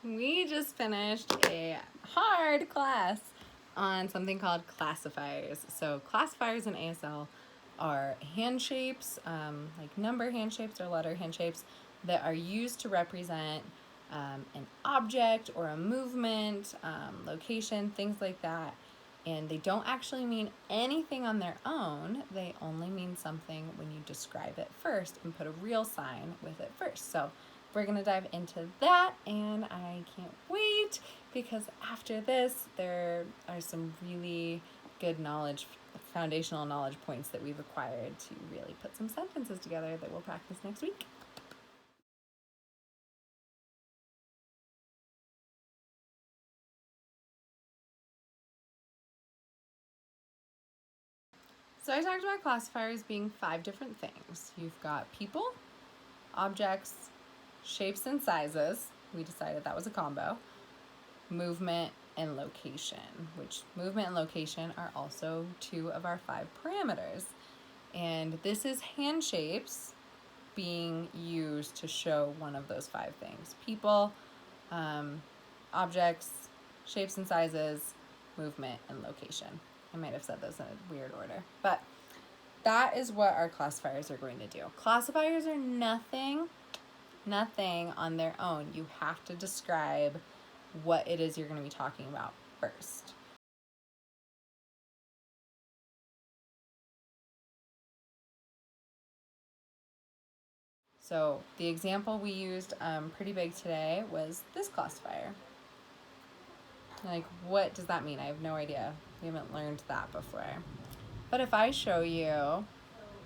We just finished a hard class on something called classifiers. So classifiers in ASL are hand shapes, like number hand shapes or letter hand shapes, that are used to represent an object or a movement, location, things like that. And they don't actually mean anything on their own. They only mean something when you describe it first and put a real sign with it first. So we're going to dive into that, and I can't wait because after this there are some really good knowledge, foundational knowledge points that we've acquired to really put some sentences together that we'll practice next week. So I talked about classifiers being 5 different things. You've got people, objects, shapes and sizes. We decided that was a combo. Movement and location, which movement and location are also 2 of our 5 parameters. And this is hand shapes being used to show one of those 5 things. People, objects, shapes and sizes, movement, and location. I might have said those in a weird order, but that is what our classifiers are going to do. Classifiers are nothing on their own. You have to describe what it is you're going to be talking about first. So the example we used pretty big today was this classifier. Like, what does that mean? I have no idea. We haven't learned that before. But if I show you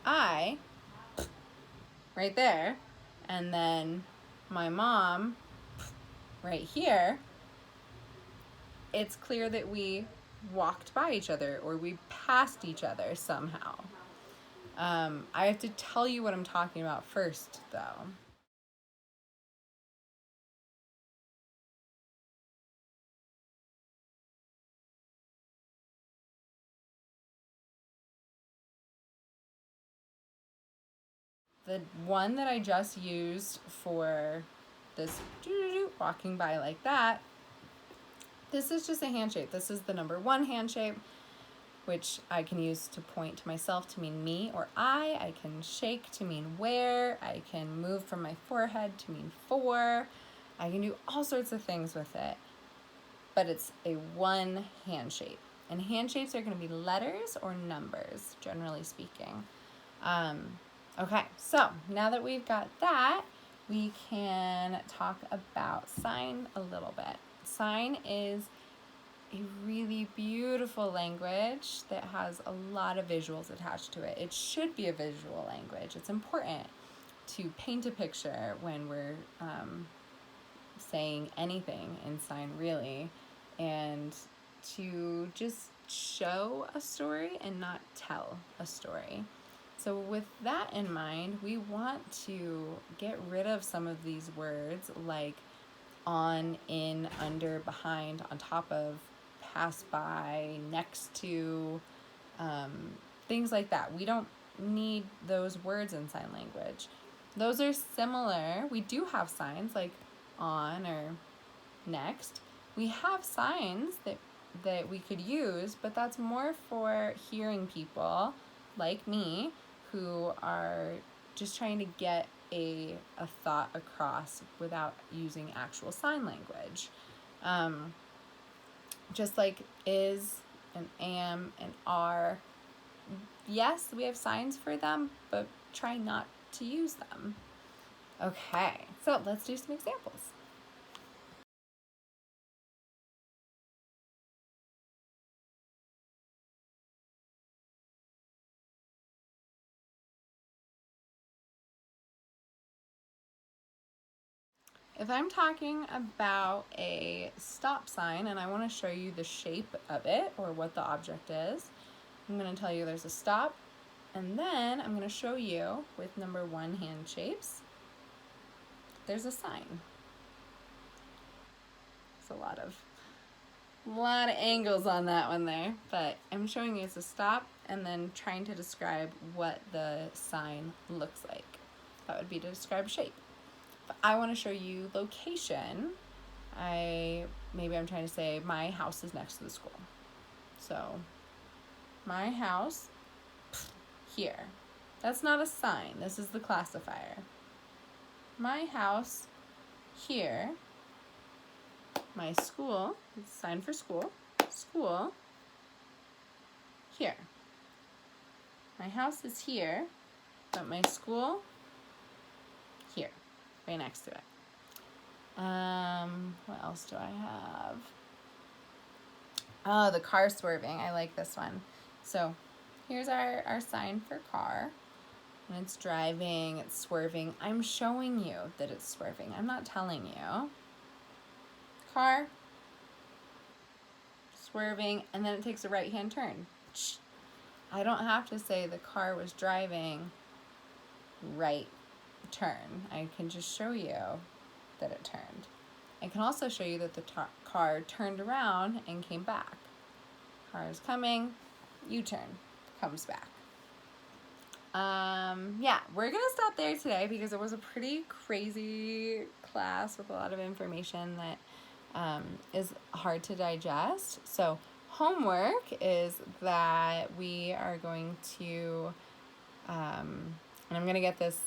I right there, and then my mom right here, it's clear that we walked by each other or we passed each other somehow. I have to tell you what I'm talking about first, though. The one that I just used for this walking by like that, this is just a handshake. This is the number 1 handshake, which I can use to point to myself to mean me or I. I can shake to mean where. I can move from my forehead to mean for. I can do all sorts of things with it. But it's a 1 hand shape. And hand shapes are going to be letters or numbers, generally speaking. Okay, so now that we've got that, we can talk about sign a little bit. Sign is a really beautiful language that has a lot of visuals attached to it. It should be a visual language. It's important to paint a picture when we're saying anything in sign, really, and to just show a story and not tell a story. So with that in mind, we want to get rid of some of these words like on, in, under, behind, on top of, pass by, next to, things like that. We don't need those words in sign language. Those are similar. We do have signs like on or next. We have signs that we could use, but that's more for hearing people like me who are just trying to get a thought across without using actual sign language. Just like is and am and are. Yes, we have signs for them, but try not to use them. Okay, so let's do some examples. If I'm talking about a stop sign and I want to show you the shape of it or what the object is, I'm going to tell you there's a stop, and then I'm going to show you with number 1 hand shapes, there's a sign. It's a lot of angles on that one there, but I'm showing you it's a stop and then trying to describe what the sign looks like. That would be to describe shape. If I want to show you location, maybe I'm trying to say my house is next to the school. So my house here. That's not a sign. This is the classifier. My house here. My school, sign for school. School here. My house is here, but my school here, right next to it. What else do I have? Oh, the car swerving. I like this one. So here's our sign for car. When it's driving, it's swerving. I'm showing you that it's swerving. I'm not telling you. Car, swerving, and then it takes a right-hand turn. I don't have to say the car was driving right turn. I can just show you that it turned. I can also show you that the car turned around and came back. Car is coming, U-turn, comes back. Yeah, we're gonna stop there today because it was a pretty crazy class with a lot of information that is hard to digest. So homework is that we are going to, and I'm gonna get this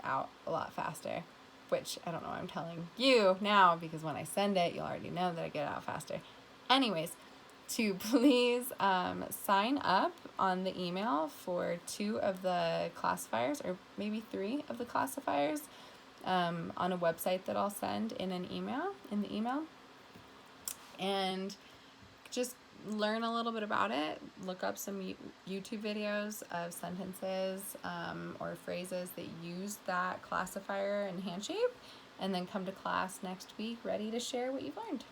out a lot faster, which I don't know why I'm telling you now, because when I send it, you'll already know that I get it out faster. Anyways, to please sign up on the email for 2 of the classifiers, or maybe 3 of the classifiers, on a website that I'll send in the email, and just learn a little bit about it. Look up some YouTube videos of sentences or phrases that use that classifier and hand shape, and then come to class next week ready to share what you've learned.